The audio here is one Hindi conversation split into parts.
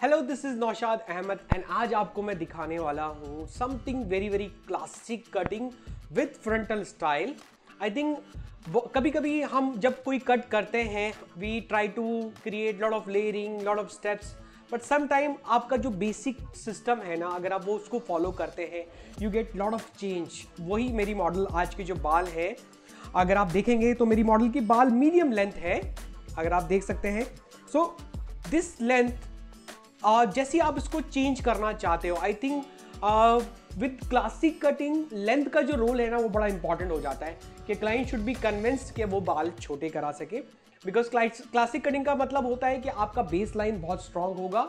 Hello, this is Naushad Ahmad and आज आपको मैं दिखाने वाला हूँ something very very classic cutting with frontal style. I think कभी कभी हम जब कोई कट करते हैं we try to create lot of layering, lot of steps, but some time आपका जो बेसिक सिस्टम है ना, अगर आप वो उसको फॉलो करते हैं you get lot of change. वही मेरी मॉडल आज के जो बाल है, अगर आप देखेंगे तो मेरी मॉडल की बाल मीडियम लेंथ है, अगर आप देख सकते हैं। सो दिस लेंथ जैसे आप इसको चेंज करना चाहते हो, I think with classic cutting length का जो रोल है ना वो बड़ा इंपॉर्टेंट हो जाता है कि क्लाइंट शुड बी कन्विंस्ड कि वो बाल छोटे करा सके। बिकॉज क्लासिक कटिंग का मतलब होता है कि आपका बेस लाइन बहुत स्ट्रांग होगा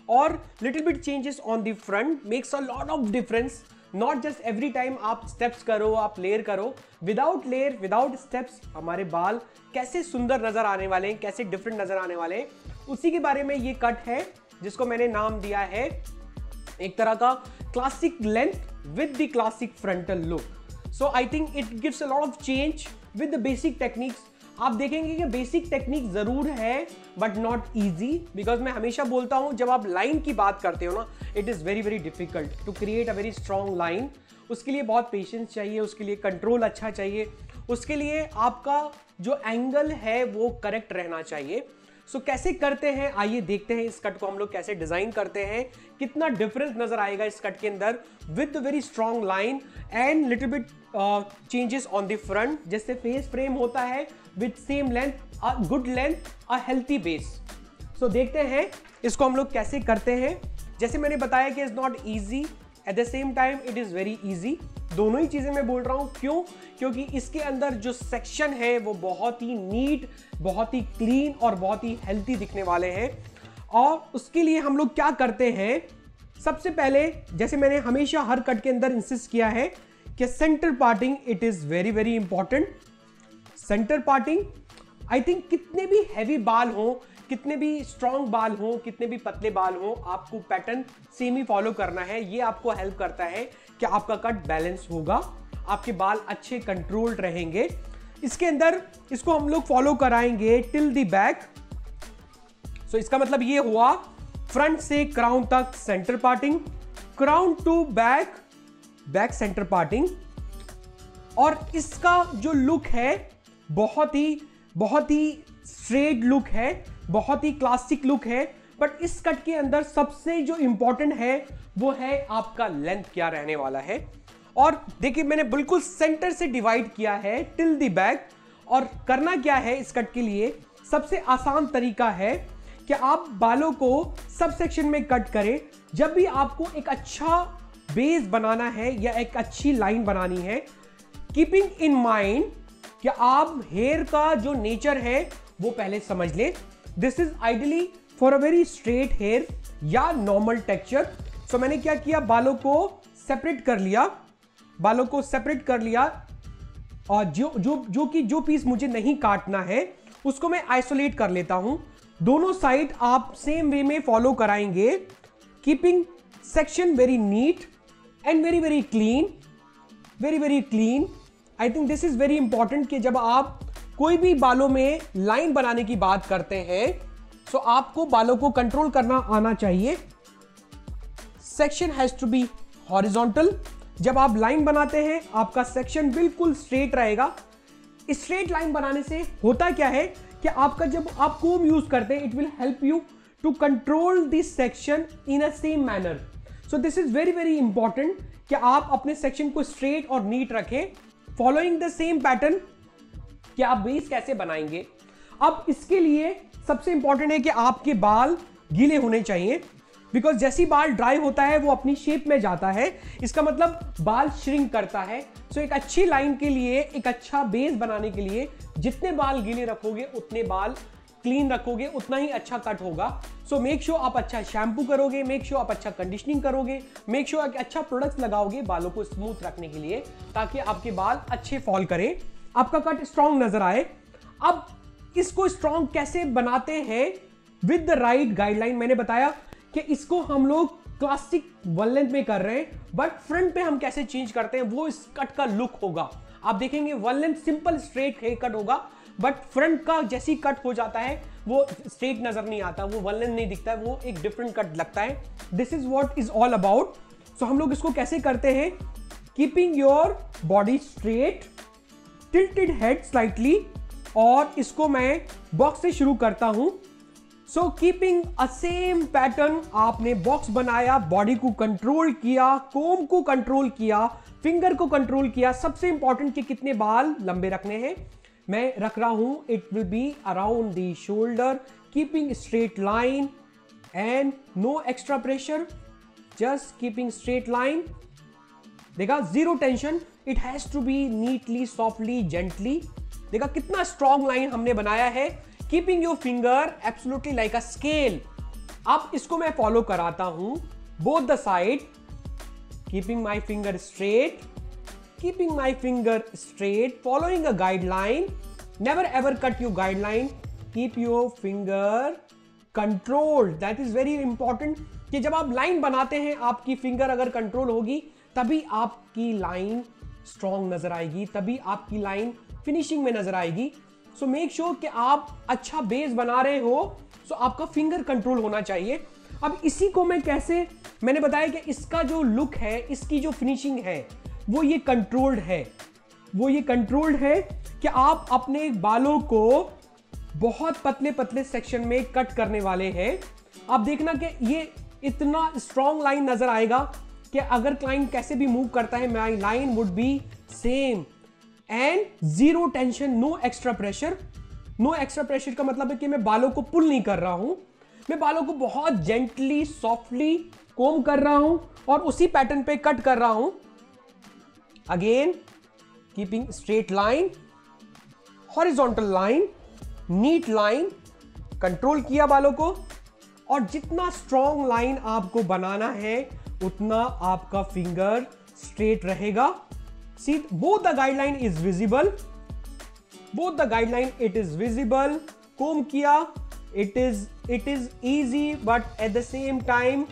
और little bit changes on the front makes a lot of difference. Not just every time आप स्टेप्स करो, आप लेयर करो, विदाउट लेयर विदाउट स्टेप्स हमारे बाल कैसे सुंदर नजर आने वाले हैं, कैसे डिफरेंट नजर आने वाले हैं, उसी के बारे में ये कट है जिसको मैंने नाम दिया है एक तरह का classic length with the classic frontal look. So I think it gives a lot of change with the basic techniques. आप देखेंगे कि बेसिक टेक्निक जरूर है बट नॉट इजी, बिकॉज मैं हमेशा बोलता हूं जब आप लाइन की बात करते हो ना, it is very very difficult to create a very strong line. उसके लिए बहुत पेशेंस चाहिए, उसके लिए कंट्रोल अच्छा चाहिए, उसके लिए आपका जो एंगल है वो करेक्ट रहना चाहिए। सो कैसे करते हैं, आइए देखते हैं इस कट को हम लोग कैसे डिजाइन करते हैं, कितना डिफरेंस नजर आएगा इस कट के अंदर with very strong line and little bit changes on the front. जैसे फेस फ्रेम होता है with same length, a good length, a healthy base. So देखते हैं इसको हम लोग कैसे करते हैं। जैसे मैंने बताया कि is not easy, at the same time it is very easy. दोनों ही चीजें मैं बोल रहा हूं, क्यों? क्योंकि इसके अंदर जो सेक्शन है वो बहुत ही नीट, बहुत ही क्लीन और बहुत ही हेल्थी दिखने वाले हैं। और उसके लिए हम लोग क्या करते हैं, सबसे पहले जैसे मैंने हमेशा हर कट के अंदर इंसिस्ट किया है कि centre parting it is very very important. Centre parting, I think कितने भी हैवी बाल हो, कितने भी स्ट्रॉन्ग बाल हो, कितने भी पतले बाल हो, आपको पैटर्न सेम ही फॉलो करना है। ये आपको हेल्प करता है कि आपका कट बैलेंस होगा, आपके बाल अच्छे कंट्रोल्ड रहेंगे। इसके अंदर इसको हम लोग फॉलो कराएंगे टिल द बैक। सो इसका मतलब ये हुआ फ्रंट से क्राउन तक centre parting, crown to back, back centre parting. और इसका जो लुक है बहुत ही स्ट्रेट लुक है, बहुत ही क्लासिक लुक है। बट इस कट के अंदर सबसे जो इंपॉर्टेंट है वो है आपका लेंथ क्या रहने वाला है। और देखिए मैंने बिल्कुल सेंटर से डिवाइड किया है टिल द बैक। और करना क्या है इस कट के लिए, सबसे आसान तरीका है कि आप बालों को सब सेक्शन में कट करें। जब भी आपको एक अच्छा बेस बनाना है या एक अच्छी लाइन बनानी है, कीपिंग इन माइंड कि आप हेयर का जो नेचर है वो पहले समझ लें। This is ideally for a very straight hair या नॉर्मल टेक्सचर। सो मैंने क्या किया, बालों को सेपरेट कर लिया, बालों को सेपरेट कर लिया। और जो पीस मुझे नहीं काटना है उसको मैं आइसोलेट कर लेता हूं। दोनों साइड आप सेम वे में फॉलो कराएंगे, keeping section very neat and very very clean, very very clean. I think this is very important कि जब आप कोई भी बालों में लाइन बनाने की बात करते हैं तो आपको बालों को कंट्रोल करना आना चाहिए। Section has to be horizontal. जब आप लाइन बनाते हैं आपका सेक्शन बिल्कुल स्ट्रेट रहेगा। स्ट्रेट लाइन बनाने से होता क्या है कि आपका जब आप कोम यूज करते हैं it will help you to control this section in a same manner. So this is very very important कि आप अपने सेक्शन को स्ट्रेट और नीट रखें, फॉलोइंग द सेम पैटर्न कि आप बेस कैसे बनाएंगे। अब इसके लिए सबसे इंपॉर्टेंट है कि आपके बाल गीले होने चाहिए, बिकॉज जैसी बाल ड्राई होता है वो अपनी शेप में जाता है, इसका मतलब बाल श्रिंक करता है। सो एक अच्छी लाइन के लिए, एक अच्छा बेस बनाने के लिए जितने बाल गीले रखोगे उतने बाल क्लीन रखोगे उतना ही अच्छा कट होगा। सो मेक श्योर आप अच्छा शैम्पू करोगे, मेक श्योर आप अच्छा कंडीशनिंग करोगे, मेक श्योर आप अच्छा प्रोडक्ट्स लगाओगे बालों को स्मूथ रखने के लिए, ताकि आपके बाल अच्छे फॉल करें, आपका कट स्ट्रॉन्ग नजर आए। अब इसको स्ट्रॉन्ग कैसे बनाते हैं विद द राइट गाइडलाइन। मैंने बताया कि इसको हम लोग क्लासिक वन लेंथ में कर रहे हैं, बट फ्रंट पे हम कैसे चेंज करते हैं वो इस कट का लुक होगा। आप देखेंगे one length simple straight hair cut होगा, बट फ्रंट का जैसी कट हो जाता है वो स्ट्रेट नजर नहीं आता, वो वन लाइन नहीं दिखता है, वो एक डिफरेंट कट लगता है। This is what is all about. So हम लोग इसको कैसे करते हैं, keeping your body straight, tilted head slightly, और इसको मैं बॉक्स से शुरू करता हूं। So keeping a same pattern, आपने बॉक्स बनाया, बॉडी को कंट्रोल किया, कोम को कंट्रोल किया, फिंगर को कंट्रोल किया। सबसे इंपॉर्टेंट कि कितने बाल लंबे रखने हैं, मैं रख रहा हूं, it will be around the shoulder, keeping straight line and no extra pressure, just keeping straight line. देखा, zero tension, it has to be neatly, softly, gently. देखा कितना स्ट्रॉन्ग लाइन हमने बनाया है। Keeping your finger absolutely like a scale. अब इसको मैं फॉलो कराता हूं both the side, keeping my finger straight, keeping my finger straight, following a guideline, never ever cut your guideline, keep your finger controlled. That is very important कि जब आप लाइन बनाते हैं, आपकी फिंगर अगर कंट्रोल होगी तभी आपकी लाइन स्ट्रॉन्ग नजर आएगी, तभी आपकी लाइन फिनिशिंग में नजर आएगी। सो मेक श्योर कि आप अच्छा बेस बना रहे हो, सो आपका फिंगर कंट्रोल होना चाहिए। अब इसी को मैं कैसे, मैंने बताया कि इसका जो लुक है, इसकी जो फिनिशिंग है, वो ये कंट्रोल्ड है, वो ये कंट्रोल्ड है कि आप अपने बालों को बहुत पतले पतले सेक्शन में कट करने वाले हैं। आप देखना कि ये इतना स्ट्रॉन्ग लाइन नजर आएगा कि अगर क्लाइंट कैसे भी मूव करता है, my line would be same and zero tension, no extra pressure. No extra pressure का मतलब है कि मैं बालों को पुल नहीं कर रहा हूं, मैं बालों को बहुत जेंटली, सॉफ्टली कोम कर रहा हूं और उसी पैटर्न पे कट कर रहा हूं। Again keeping straight line, horizontal line, neat line, control किया बालों को, और जितना स्ट्रॉन्ग लाइन आपको बनाना है उतना आपका फिंगर स्ट्रेट रहेगा। See, both the guideline is visible, both the guideline it is visible, comb किया, it is easy, but at the same time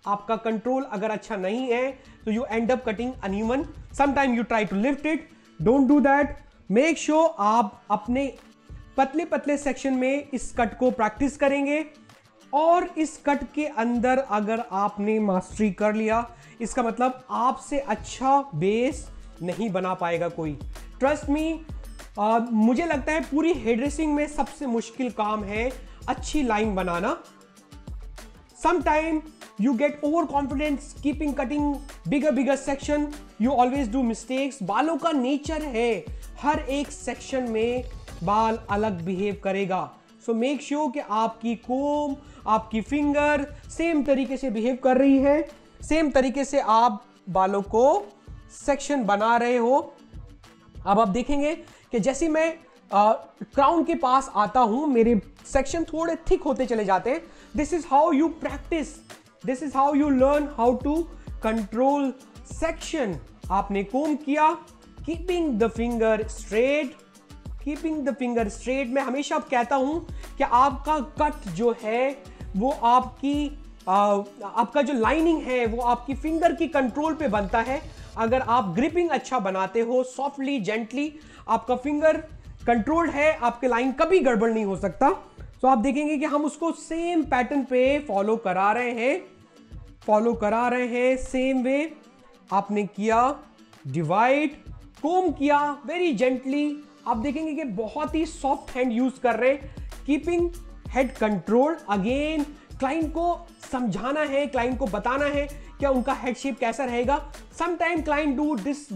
आपका कंट्रोल अगर अच्छा नहीं है तो you end up cutting uneven, sometime you try to lift it, don't do that। make sure आप अपने पतले पतले सेक्शन में इस कट को प्रैक्टिस करेंगे, और इस कट के अंदर अगर आपने मास्टरी कर लिया, इसका मतलब आपसे अच्छा बेस नहीं बना पाएगा कोई। ट्रस्ट मी, मुझे लगता है पूरी हेयर ड्रेसिंग में सबसे मुश्किल काम है अच्छी line banana. Sometime you get over confidence keeping cutting bigger section, you always do mistakes. बालों का नेचर है, हर एक सेक्शन में बाल अलग बिहेव करेगा। सो मेक श्योर कि आपकी कोम, आपकी फिंगर सेम तरीके से बिहेव कर रही है, सेम तरीके से आप बालों को सेक्शन बना रहे हो। अब आप देखेंगे कि जैसे मैं क्राउन के पास आता हूं, मेरे सेक्शन थोड़े थिक होते चले जाते हैं। This is how you practice, this is how you learn how to control section. आपने कोम किया, keeping the finger straight, keeping the finger straight. मैं हमेशा कहता हूं कि आपका कट जो है वो आपका जो लाइनिंग है वो आपकी फिंगर की कंट्रोल पे बनता है। अगर आप ग्रिपिंग अच्छा बनाते हो, सॉफ्टली, जेंटली, आपका फिंगर कंट्रोल्ड है, आपके लाइन कभी गड़बड़ नहीं हो सकता। तो आप देखेंगे कि हम उसको सेम पैटर्न पे फॉलो करा रहे हैं, सेम वे आपने किया, डिवाइड, कोम किया वेरी जेंटली। आप देखेंगे कि बहुत ही सॉफ्ट हैंड यूज कर रहे हैं, keeping head control. Again client को समझाना है, क्लाइंट को बताना है क्या उनका हेड शेप कैसा रहेगा। Sometime client do this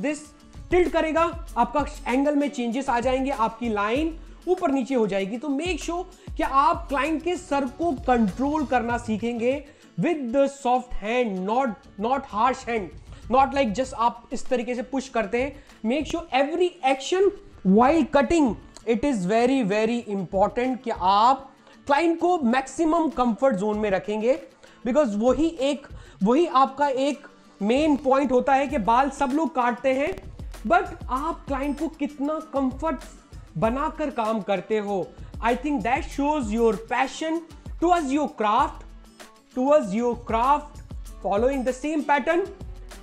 tilt करेगा, आपका एंगल में चेंजेस आ जाएंगे, आपकी लाइन ऊपर नीचे हो जाएगी। तो मेक श्योर कि आप क्लाइंट के सर को कंट्रोल करना सीखेंगे with the soft hand, not harsh hand, not like just आप इस तरीके से पुश करते हैं। Make sure every action while cutting, it is very very important कि आप क्लाइंट को मैक्सिमम कंफर्ट जोन में रखेंगे, बिकॉज वही आपका एक मेन पॉइंट होता है कि बाल सब लोग काटते हैं, बट आप क्लाइंट को कितना कंफर्ट बनाकर काम करते हो। आई think that shows your passion towards your craft, following the same pattern.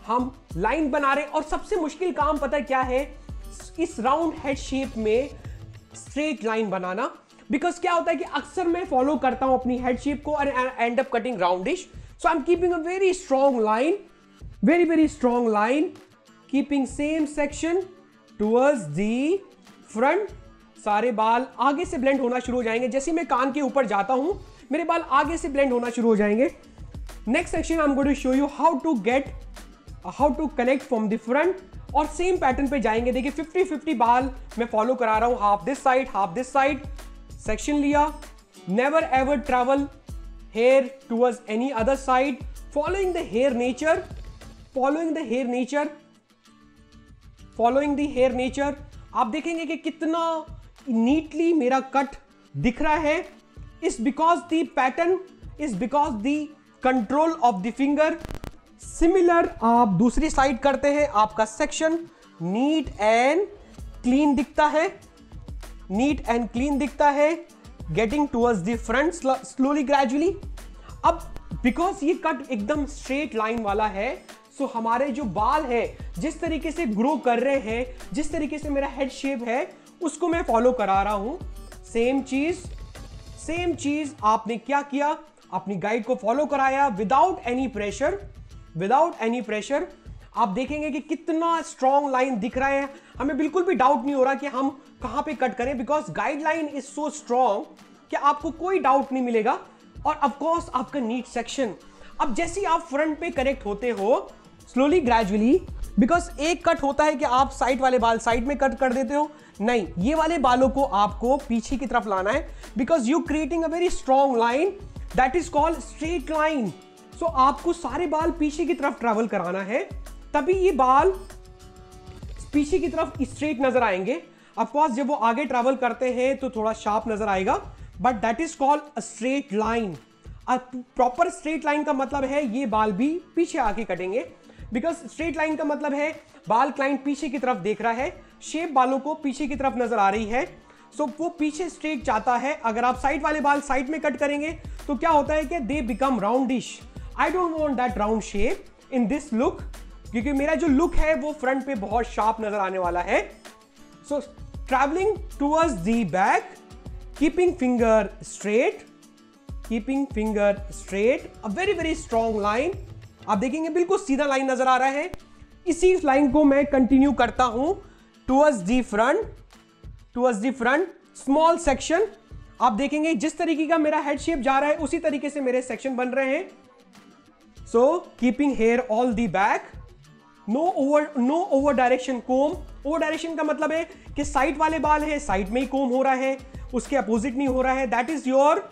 हम लाइन बना रहे, और सबसे मुश्किल काम पता है क्या है, इस राउंड हेड शेप में स्ट्रेट लाइन बनाना। बिकॉज क्या होता है कि अक्सर मैं फॉलो करता हूं अपनी हेड शेप को और end up cutting roundish. So I am keeping a very strong line, very strong line, keeping same section towards the front. सारे बाल आगे से ब्लेंड होना शुरू हो जाएंगे. जैसे मैं कान के ऊपर जाता हूं मेरे बाल आगे से ब्लेंड होना शुरू हो जाएंगे. Next section I am going to show you how to connect from the front. और सेम पैटर्न पे जाएंगे. देखिए 50-50 बाल मैं फॉलो करा रहा हूं, हाफ दिस साइड. सेक्शन लिया, never ever travel hair towards any other side, following the hair nature. आप देखेंगे कि कितना नीटली मेरा कट दिख रहा है. इस because the pattern is because the control of the finger. Similar आप दूसरी साइड करते हैं, आपका सेक्शन नीट एंड क्लीन दिखता है, getting towards the front slowly gradually. अब बिकॉज ये कट एकदम स्ट्रेट लाइन वाला है, सो हमारे जो बाल है जिस तरीके से ग्रो कर रहे हैं, जिस तरीके से मेरा हेड शेप है उसको मैं फॉलो करा रहा हूं. सेम चीज आपने क्या किया, अपनी गाइड को फॉलो कराया विदाउट एनी प्रेशर. आप देखेंगे कि कितना स्ट्रॉन्ग लाइन दिख रहा है. हमें बिल्कुल भी डाउट नहीं हो रहा कि हम कहां पे कट करें, because guideline is so strong कि आपको कोई डाउट नहीं मिलेगा. और ऑफ कोर्स आपका नीट सेक्शन. अब जैसे ही आप फ्रंट पे करेक्ट होते हो स्लोली ग्रेजुअली, बिकॉज एक कट होता है कि आप साइड वाले बाल साइड में कट कर देते हो, नहीं, ये वाले बालों को आपको पीछे की तरफ लाना है, because you creating a very strong line that is called straight line. So आपको सारे बाल पीछे की तरफ ट्रैवल कराना है, तभी ये बाल पीछे की तरफ स्ट्रेट नजर आएंगे. ऑफ कोर्स जब वो आगे ट्रैवल करते हैं तो थोड़ा शार्प नजर आएगा, but that is called a straight line. Proper straight line का मतलब है ये बाल भी पीछे आके कटेंगे, बिकॉज स्ट्रेट लाइन का मतलब है बाल क्लाइंट पीछे की तरफ देख रहा है, शेप बालों को पीछे की तरफ नजर आ रही है. सो वो पीछे स्ट्रेट चाहता है. अगर आप साइड वाले बाल साइड में कट करेंगे तो क्या होता है कि they become roundish. I don't want that round shape in this look, क्योंकि मेरा जो लुक है वो फ्रंट पे बहुत शार्प नजर आने वाला है. सो travelling towards the back, keeping finger straight, a very strong line. आप देखेंगे बिल्कुल सीधा लाइन नजर आ रहा है. इसी लाइन को मैं कंटिन्यू करता हूं towards the front, small section. आप देखेंगे जिस तरीके का मेरा हेड शेप जा रहा है उसी तरीके से मेरे सेक्शन बन रहे हैं. So keeping hair all the back, no over direction comb. Over direction का मतलब है कि साइड वाले बाल है साइड में ही कोम हो रहा है, उसके अपोजिट नहीं हो रहा है. That is your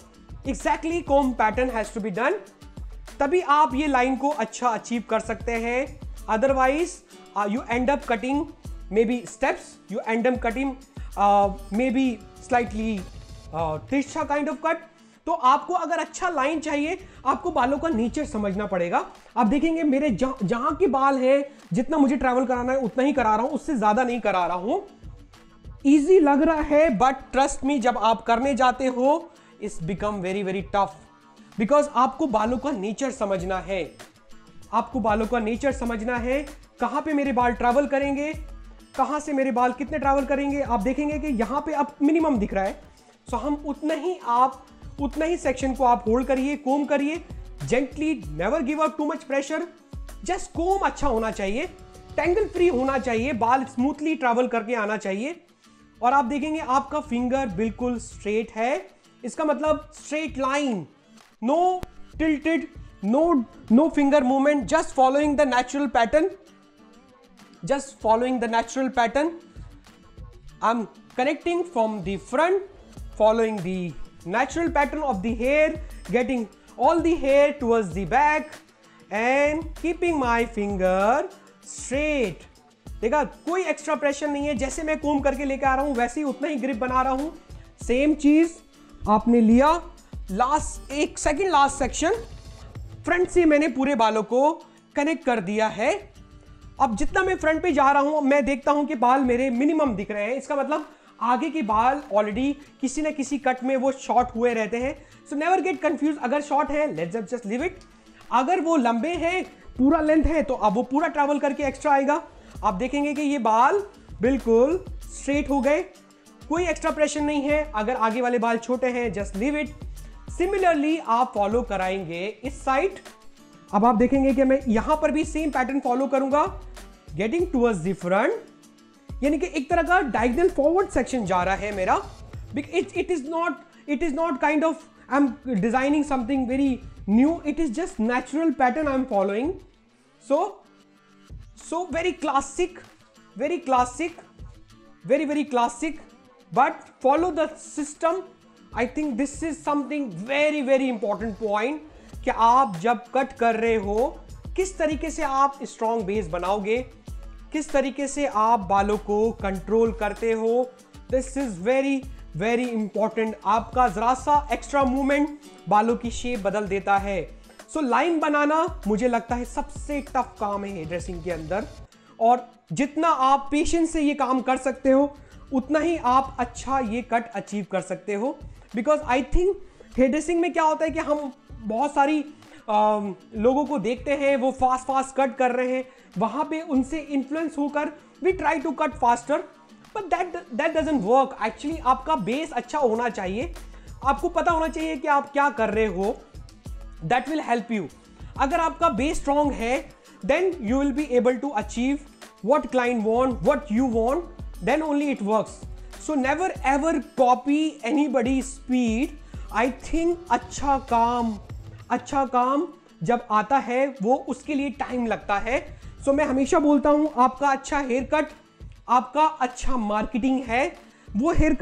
exactly comb pattern has to be done. तभी आप ये लाइन को अच्छा अचीव कर सकते हैं. Otherwise you and up cutting may be steps, you and up cutting may be slightly तिरछा काइंड ऑफ कट. तो आपको अगर अच्छा लाइन चाहिए आपको बालों का नेचर समझना पड़ेगा. आप देखेंगे मेरे जहां के बाल हैं जितना मुझे ट्रैवल कराना है उतना ही करा रहा हूं, उससे ज्यादा नहीं करा रहा हूं. इजी लग रहा है बट ट्रस्ट मी जब आप करने जाते हो it's become very tough, because आपको बालों का नेचर समझना है. कहां पे मेरे बाल ट्रैवल करेंगे, कहां से मेरे बाल कितने ट्रैवल करेंगे. आप देखेंगे कि यहां पे अब मिनिमम दिख रहा है, सो हम उतना ही सेक्शन को आप होल्ड करिए, कोम करिए gently, never give up too much pressure. Just comb अच्छा होना चाहिए, टेंगल फ्री होना चाहिए, बाल स्मूथली ट्रैवल करके आना चाहिए. और आप देखेंगे आपका फिंगर बिल्कुल स्ट्रेट है, इसका मतलब straight line, no tilted, no finger movement, just following the natural pattern. I'm connecting from the front, following the natural pattern of the hair, getting all the hair towards the back and keeping my finger straight. देखा, कोई एक्स्ट्रा प्रेशर नहीं है. जैसे मैं कोम करके लेके आ रहा हूं वैसे ही उतना ही ग्रिप बना रहा हूं. सेम चीज आपने लिया. लास्ट सेक्शन फ्रंट से मैंने पूरे बालों को कनेक्ट कर दिया है. अब जितना मैं फ्रंट पे जा रहा हूं मैं देखता हूं कि बाल मेरे मिनिमम दिख रहे हैं. इसका मतलब आगे के बाल ऑलरेडी किसी ना किसी कट में वो शॉर्ट हुए रहते हैं. So never get confuse. अगर शॉर्ट है लेट्स जस्ट लीव इट. अगर वो लंबे हैं, पूरा लेंथ है, तो अब वो पूरा ट्रैवल करके एक्स्ट्रा आएगा. आप देखेंगे कि ये बाल बिल्कुल स्ट्रेट हो गए. कोई एक्स्ट्रा प्रेशर नहीं है। अगर आगे वाले बाल छोटे हैं जस्ट लीव इट। सिमिलरली आप फॉलो कराएंगे इस साइड। अब आप देखेंगे कि मैं यहां पर भी सेम पैटर्न फॉलो करूंगा, गेटिंग टुवर्ड्स द फ्रंट, यानी कि एक तरह का डायगोनल फॉरवर्ड सेक्शन जा रहा है मेरा। It is not kind of I am designing something very new, it is just natural pattern I am following. So very classic, very classic, but follow the system. I think this is something very important point कि आप जब कट कर रहे हो किस तरीके से आप स्ट्रॉन्ग बेस बनाओगे, किस तरीके से आप बालों को कंट्रोल करते हो। This is very important. आपका जरा सा एक्स्ट्रा मूवमेंट बालों की शेप बदल देता है। सो लाइन बनाना मुझे लगता है सबसे टफ काम है हेयर ड्रेसिंग के अंदर, और जितना आप पेशेंस से ये काम कर सकते हो उतना ही आप अच्छा ये कट अचीव कर सकते हो। Because I think hair dressing में क्या होता है कि हम बहुत सारी लोगों को देखते हैं वो फास्ट कट कर रहे हैं, वहां पे उनसे इन्फ्लुएंस होकर we try to cut faster, but that doesn't work. Actually आपका बेस अच्छा होना चाहिए, आपको पता होना चाहिए कि आप क्या कर रहे हो। That will help you. अगर आपका base strong है, then you will be able to achieve what client want, what you want, then only it works. So never ever copy anybody's speed. I think अच्छा काम जब आता है वो उसके लिए टाइम लगता है। So मैं हमेशा बोलता हूँ आपका अच्छा हेयर कट, आपका अच्छा मार्केटिंग है, वो हेयर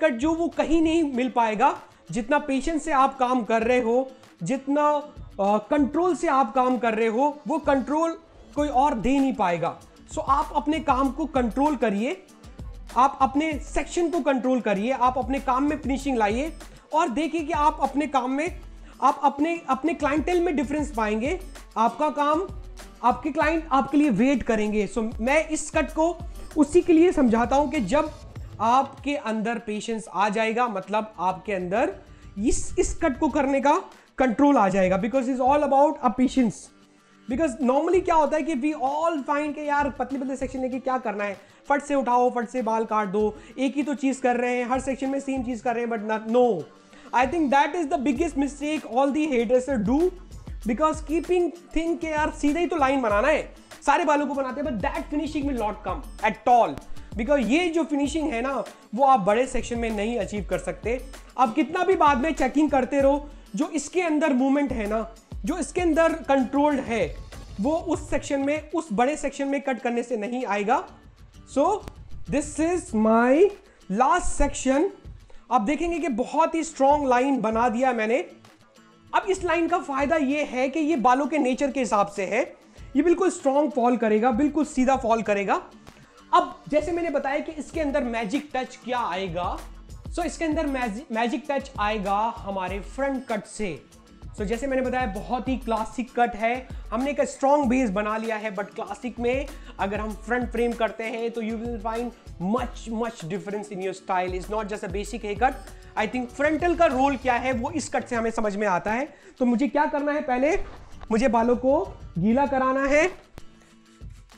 कट जो वो कहीं नहीं मिल पाएगा। जितना पेशेंस से आप काम कर रहे हो, जितना कंट्रोल से आप काम कर रहे हो, वो कंट्रोल कोई और दे नहीं पाएगा। सो आप अपने काम को कंट्रोल करिए, आप अपने सेक्शन को कंट्रोल करिए, आप अपने काम में फिनिशिंग लाइए और देखिए कि आप अपने काम में आप अपने क्लाइंटेल में डिफरेंस पाएंगे। आपका काम, आपके क्लाइंट आपके लिए वेट करेंगे। सो मैं इस कट को उसी के लिए समझाता हूं कि जब आपके अंदर पेशेंस आ जाएगा, मतलब आपके अंदर इस कट को करने का कंट्रोल आ जाएगा। Because is all about a patience. Because normally क्या होता है कि वी ऑल फाइंड कि यार पतले सेक्शन लेके क्या करना है, फट से उठाओ, फट से बाल काट दो, एक ही तो चीज कर रहे हैं, हर सेक्शन में सेम चीज कर रहे हैं, but no, I think that is the biggest mistake all the hair dresser do. Because keeping think के यार सीधे ही तो लाइन बनाना है, सारे बालों को बनाते हैं, but that finishing will not come at all. Because ये जो फिनिशिंग है ना वो आप बड़े सेक्शन में नहीं अचीव कर सकते। आप कितना भी बाद में चेकिंग करते रहो, जो इसके अंदर मूवमेंट है ना, जो इसके अंदर कंट्रोल्ड है, वो उस सेक्शन में, उस बड़े सेक्शन में कट करने से नहीं आएगा। सो this is my last section. आप देखेंगे कि बहुत ही स्ट्रॉन्ग लाइन बना दिया मैंने। अब इस लाइन का फायदा ये है कि ये बालों के नेचर के हिसाब से है, ये बिल्कुल स्ट्रॉन्ग फॉल करेगा, बिल्कुल सीधा फॉल करेगा। अब जैसे मैंने बताया कि इसके अंदर मैजिक टच क्या आएगा, सो इसके अंदर मैजिक टच आएगा हमारे फ्रंट कट से। सो जैसे मैंने बताया बहुत ही क्लासिक कट है, हमने एक स्ट्रॉन्ग बेस बना लिया है, बट क्लासिक में अगर हम फ्रंट फ्रेम करते हैं तो you will find much difference in your style. Is not just a basic hair cut. I think frontal का रोल क्या है वो इस कट से हमें समझ में आता है। तो मुझे क्या करना है, पहले मुझे बालों को गीला कराना है।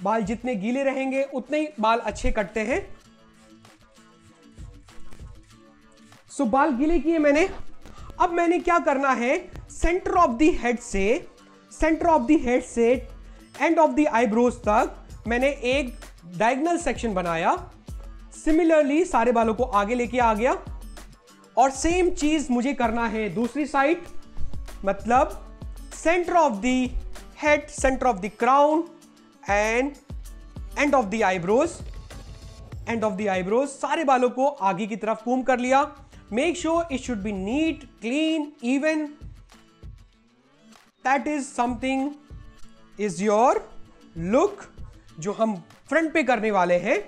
बाल जितने गीले रहेंगे उतने ही बाल अच्छे कटते हैं। सो बाल गीले किए मैंने। अब मैंने क्या करना है, सेंटर ऑफ द हेड से एंड ऑफ द आईब्रोज तक मैंने एक डायगोनल सेक्शन बनाया। सिमिलरली सारे बालों को आगे लेके आ गया और सेम चीज मुझे करना है दूसरी साइड, मतलब centre of the head, centre of the crown and end of the eyebrows, सारे बालों को आगे की तरफ कूम कर लिया। Make sure it should be neat, clean, even. That is something is your look जो हम फ्रंट पे करने वाले हैं।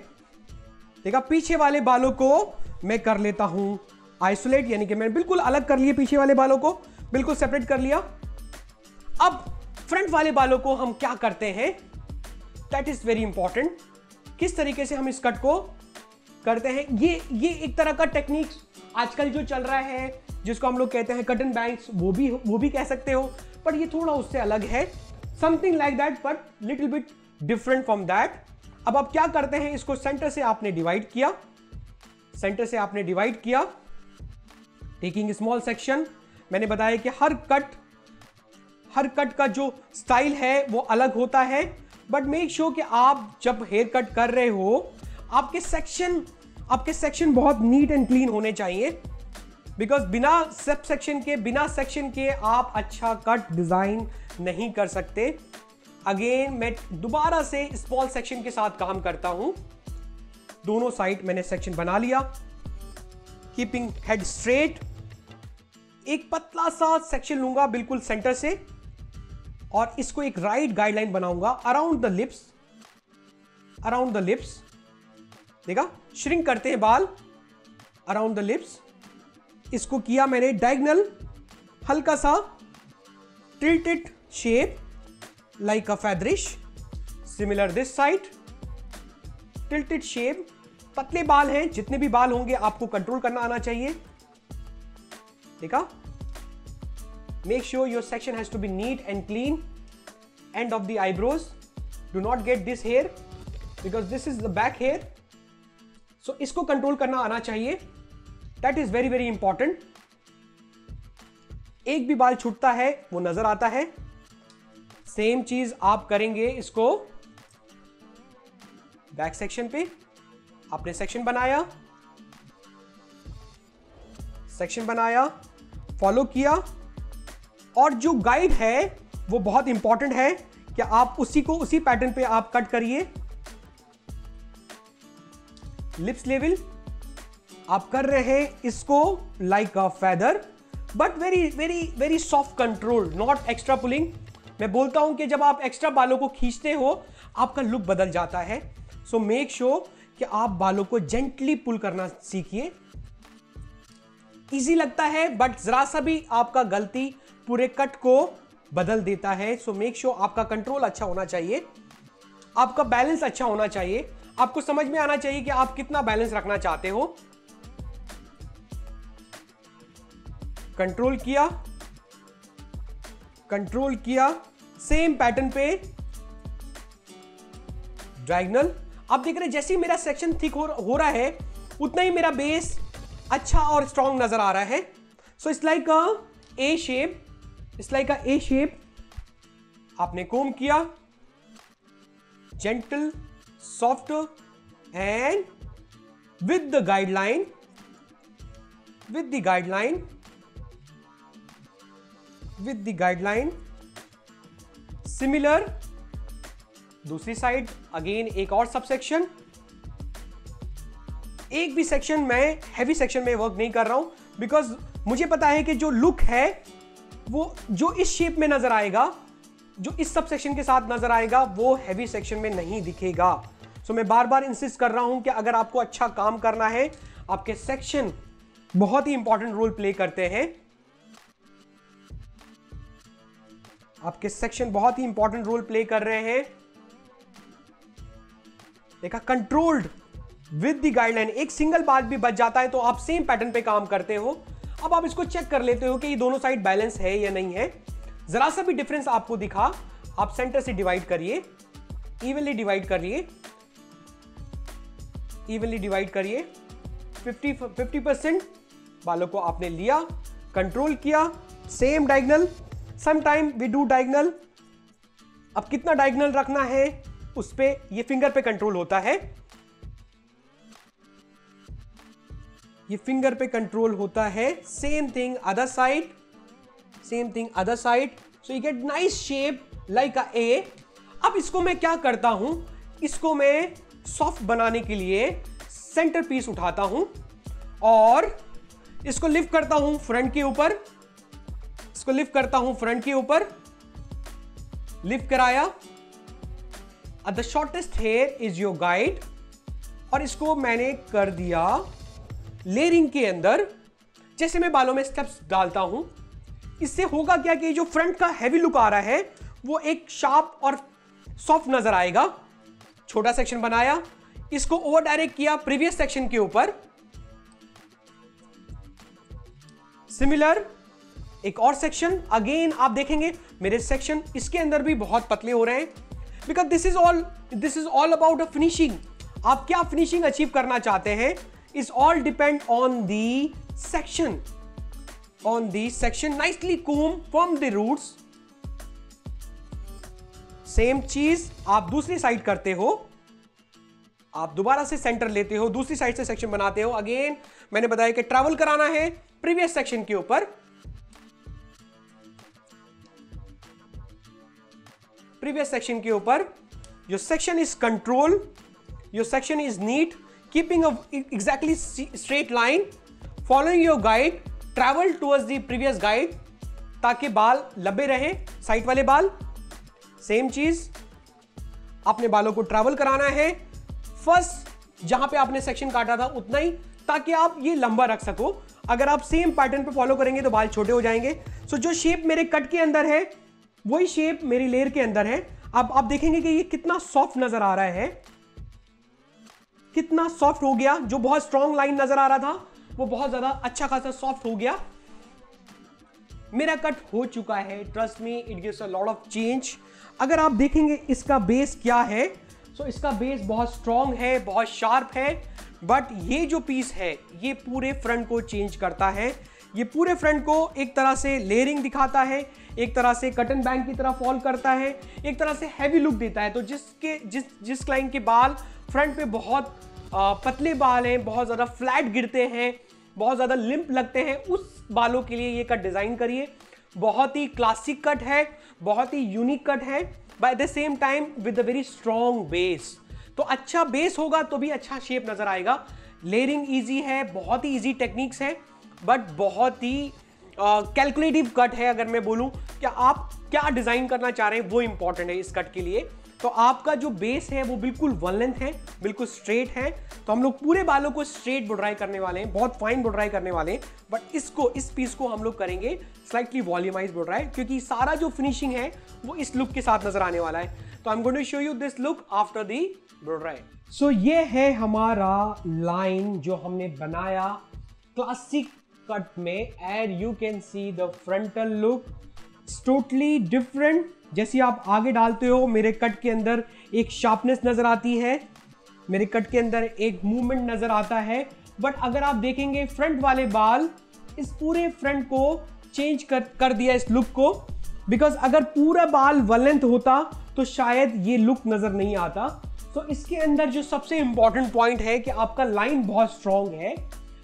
देखा, पीछे वाले बालों को मैं कर लेता हूं आइसोलेट, यानी कि मैंने बिल्कुल अलग कर लिए, पीछे वाले बालों को बिल्कुल सेपरेट कर लिया। अब फ्रंट वाले बालों को हम क्या करते हैं, दैट इज वेरी इंपॉर्टेंट। किस तरीके से हम इस कट को करते हैं, ये एक तरह का टेक्निक आजकल जो चल रहा है, जिसको हम लोग कहते हैं कटन बैंग्स, वो भी कह सकते हो, पर ये थोड़ा उससे अलग है। Something like that but little bit different from that. अब आप क्या करते हैं, इसको सेंटर से आपने डिवाइड किया, सेंटर से आपने डिवाइड किया, टेकिंग स्मॉल सेक्शन। मैंने बताया कि हर कट का जो स्टाइल है वो अलग होता है, बट मेक श्योर कि आप जब हेयर कट कर रहे हो आपके सेक्शन बहुत नीट एंड क्लीन होने चाहिए, बिकॉज बिना सेक्शन के आप अच्छा कट डिजाइन नहीं कर सकते। अगेन मैं दोबारा से स्मॉल सेक्शन के साथ काम करता हूं। दोनों साइड मैंने सेक्शन बना लिया, कीपिंग हेड स्ट्रेट। एक पतला सा सेक्शन लूंगा बिल्कुल सेंटर से, और इसको एक राइट गाइडलाइन बनाऊंगा अराउंड द लिप्स। देखा, श्रिंक करते हैं बाल अराउंड द लिप्स। इसको किया मैंने डायगोनल, हल्का सा tilted shape like a featherish. Similar this side, tilted shape. पतले बाल हैं, जितने भी बाल होंगे आपको कंट्रोल करना आना चाहिए। देखा, make sure your section has to be neat and clean. End of the eyebrows, do not get this hair because this is the back hair, so इसको कंट्रोल करना आना चाहिए। That is very very important. एक भी बाल छूटता है वो नजर आता है। सेम चीज आप करेंगे इसको बैक सेक्शन पे। आपने सेक्शन बनाया, फॉलो किया, और जो गाइड है वो बहुत इंपॉर्टेंट है कि आप उसी पैटर्न पे आप कट करिए। लिप्स लेवल आप कर रहे हैं इसको like a feather, but very very very soft control, not extra pulling. मैं बोलता हूं कि जब आप एक्स्ट्रा बालों को खींचते हो आपका लुक बदल जाता है। सो मेक श्योर कि आप बालों को जेंटली पुल करना सीखिए। इजी लगता है बट जरा सा भी आपका गलती पूरे कट को बदल देता है। सो मेक श्योर आपका कंट्रोल अच्छा होना चाहिए, आपका बैलेंस अच्छा होना चाहिए। आपको समझ में आना चाहिए कि आप कितना बैलेंस रखना चाहते हो। कंट्रोल किया, सेम पैटर्न पे डायगोनल। आप देख रहे हैं जैसे ही मेरा सेक्शन थिक हो रहा है उतना ही मेरा बेस अच्छा और स्ट्रॉन्ग नजर आ रहा है। So it's like a A shape. आपने कोम किया, gentle, soft and with the guideline. Similar दूसरी साइड, अगेन एक और सब सेक्शन। एक भी सेक्शन मैं हैवी सेक्शन में वर्क नहीं कर रहा हूं, बिकॉज मुझे पता है कि जो लुक है वो जो इस शेप में नजर आएगा, जो इस सब सेक्शन के साथ नजर आएगा, वो हैवी सेक्शन में नहीं दिखेगा। सो मैं बार बार इंसिस्ट कर रहा हूं कि अगर आपको अच्छा काम करना है, आपके सेक्शन बहुत ही इंपॉर्टेंट रोल प्ले करते हैं। आपके सेक्शन बहुत ही इंपॉर्टेंट रोल प्ले कर रहे हैं। देखा, कंट्रोल्ड विद द गाइडलाइन। एक सिंगल बात भी बच जाता है तो आप सेम पैटर्न पे काम करते हो। अब आप इसको चेक कर लेते हो कि ये दोनों साइड बैलेंस है या नहीं है। जरा सा भी डिफरेंस आपको दिखा, आप सेंटर से डिवाइड करिए, इवनली डिवाइड करिए। 50% बालों को आपने लिया, कंट्रोल किया, same diagonal. Some time we do diagonal. अब कितना डायगोनल रखना है उस पे, ये फिंगर पे कंट्रोल होता है। ये फिंगर पे कंट्रोल होता है। Same thing other side, so you get nice shape like a A. अब इसको मैं क्या करता हूं, इसको मैं सॉफ्ट बनाने के लिए सेंटर पीस उठाता हूं और इसको लिफ्ट करता हूं फ्रंट के ऊपर, लिफ्ट कराया। The shortest here is your guide, और इसको मैंने कर दिया लेयरिंग के अंदर। जैसे मैं बालों में स्टेप्स डालता हूं, इससे होगा क्या कि जो फ्रंट का हैवी लुक आ रहा है वो एक शार्प और सॉफ्ट नजर आएगा। छोटा सेक्शन बनाया, इसको ओवर डायरेक्ट किया प्रीवियस सेक्शन के ऊपर। सिमिलर एक और सेक्शन, अगेन आप देखेंगे मेरे सेक्शन इसके अंदर भी बहुत पतले हो रहे हैं, because this is all about a finishing. आप क्या फिनिशिंग अचीव करना चाहते हैं, is all depend on the section. On the section, nicely comb from the roots. Same चीज आप दूसरी साइड करते हो, आप दोबारा से सेंटर लेते हो, दूसरी साइड से सेक्शन बनाते हो। अगेन मैंने बताया कि ट्रैवल कराना है प्रीवियस सेक्शन के ऊपर, प्रीवियस सेक्शन के ऊपर। Your section is control, your section is neat, keeping a exactly straight line, following your guide, travel towards the previous guide, ताकि बाल लंबे रहे, साइड वाले बाल। सेम चीज अपने बालों को ट्रैवल कराना है, फर्स्ट जहां पे आपने सेक्शन काटा था उतना ही, ताकि आप ये लंबा रख सको। अगर आप सेम पैटर्न पे फॉलो करेंगे तो बाल छोटे हो जाएंगे। सो जो शेप मेरे कट के अंदर है वही शेप मेरी लेयर के अंदर है। अब आप देखेंगे कि ये कितना सॉफ्ट नजर आ रहा है, कितना सॉफ्ट हो गया। जो बहुत स्ट्रॉन्ग लाइन नजर आ रहा था वो बहुत ज्यादा अच्छा खासा सॉफ्ट हो गया। मेरा कट हो चुका है, trust me, it gives a lot of change. अगर आप देखेंगे इसका बेस क्या है, सो इसका बेस बहुत स्ट्रॉन्ग है, बहुत शार्प है, बट ये जो पीस है ये पूरे फ्रंट को चेंज करता है। ये पूरे फ्रंट को एक तरह से लेयरिंग दिखाता है, एक तरह से कटन बैंड की तरह फॉल करता है, एक तरह से हैवी लुक देता है। तो जिस क्लाइंट के बाल फ्रंट पे बहुत पतले बाल हैं, बहुत ज़्यादा फ्लैट गिरते हैं, बहुत ज़्यादा लिम्प लगते हैं, उस बालों के लिए ये कट डिज़ाइन करिए। बहुत ही क्लासिक कट है, बहुत ही यूनिक कट है, by the same time with a very strong base. तो अच्छा बेस होगा तो भी अच्छा शेप नज़र आएगा। लेयरिंग ईजी है, बहुत ही ईजी टेक्निक्स है, बट बहुत ही कैलकुलेटिव कट है। अगर मैं बोलूँ कि आप क्या डिज़ाइन करना चाह रहे हैं वो इंपॉर्टेंट है इस कट के लिए। तो आपका जो बेस है वो बिल्कुल वन लेंथ है, बिल्कुल स्ट्रेट है। तो हम लोग पूरे बालों को स्ट्रेट बुडराई करने वाले हैं, बहुत फाइन बुडराई करने वाले हैं, बट इस पीस को हम लोग करेंगे स्लाइटली वॉल्यूमाइज बुडराई, क्योंकि सारा जो फिनिशिंग है वो इस लुक के साथ नजर आने वाला है। तो I am going to show you this look after the blow dry. सो ये है हमारा लाइन जो हमने बनाया क्लासिक कट में, and you can see the frontal look totally different. जैसे आप आगे डालते हो मेरे कट के अंदर एक शार्पनेस नजर आती है, मेरे कट के अंदर एक मूवमेंट नजर आता है। बट अगर आप देखेंगे फ्रंट वाले बाल, इस पूरे फ्रंट को चेंज कर दिया इस लुक को, बिकॉज अगर पूरा बाल वन लेंथ होता तो शायद ये लुक नजर नहीं आता। तो इसके अंदर जो सबसे इंपॉर्टेंट पॉइंट है कि आपका लाइन बहुत स्ट्रॉन्ग है,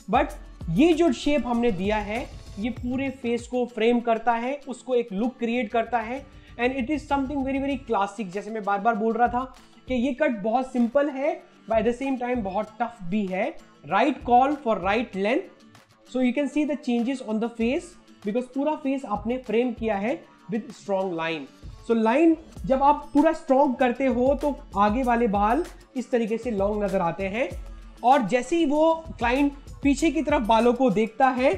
बट ये जो शेप हमने दिया है ये पूरे फेस को फ्रेम करता है, उसको एक लुक क्रिएट करता है, and it is something very very classic. जैसे मैं बार बार बोल रहा था कि ये कट बहुत सिंपल है, बाय द सेम टाइम बहुत टफ भी है। Right call for right length, so you can see the changes on the face, because पूरा फेस आपने फ्रेम किया है with strong line. So line जब आप पूरा स्ट्रॉन्ग करते हो तो आगे वाले बाल इस तरीके से लॉन्ग नजर आते हैं, और जैसे ही वो क्लाइंट पीछे की तरफ बालों को देखता है,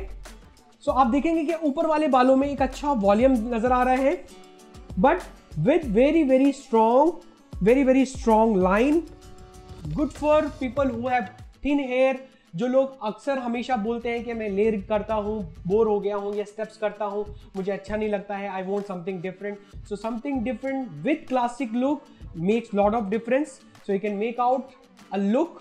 सो आप देखेंगे कि ऊपर वाले बालों में एक अच्छा वॉल्यूम नजर आ रहा है, but with very very strong line. Good for people who have thin hair. जो लोग अक्सर हमेशा बोलते हैं कि मैं लेयर करता हूँ, बोर हो गया हूँ, या स्टेप्स करता हूँ, मुझे अच्छा नहीं लगता है, I want something different. So something different with classic look makes lot of difference. So you can make out a look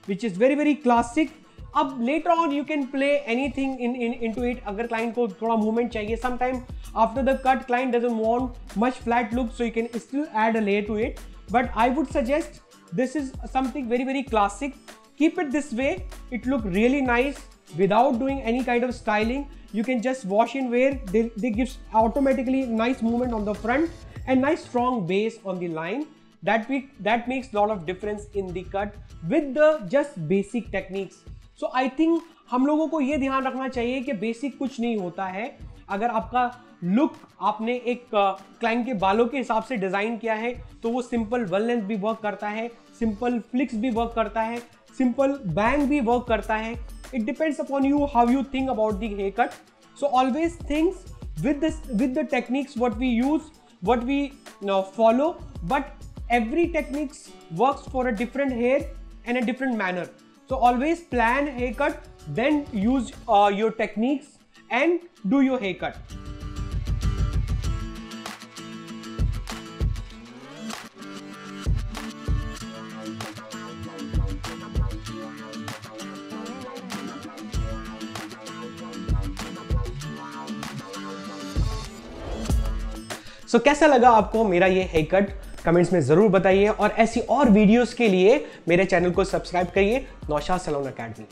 which is very very classic. अब later on you can play anything into it। अगर क्लाइंट को थोड़ा मूवमेंट चाहिए, sometime after the cut client doesn't want much flat look, so you can still add a layer to it, but I would suggest this is something very very classic. Keep it this way, it look really nice without doing any kind of styling. You can just wash and wear, they gives automatically nice movement on the front and nice strong base on the line. That makes lot of difference in the cut with the just basic techniques. So I think हम लोगों को ये ध्यान रखना चाहिए कि बेसिक कुछ नहीं होता है। अगर आपका लुक आपने एक क्लाइंट के बालों के हिसाब से डिजाइन किया है तो वो सिंपल वन लेंथ भी वर्क करता है, सिंपल फ्लिक्स भी वर्क करता है, सिंपल बैंग भी वर्क करता है। It depends upon you how you think about the hair cut. So always things with the techniques what we use, what we follow, but every techniques works for a different hair and a different manner. So always plan haircut, then use your techniques and do your haircut. सो कैसा लगा आपको मेरा ये हेयर कट, कमेंट्स में ज़रूर बताइए और ऐसी और वीडियोस के लिए मेरे चैनल को सब्सक्राइब करिए, नौशाद सैलून अकेडमी।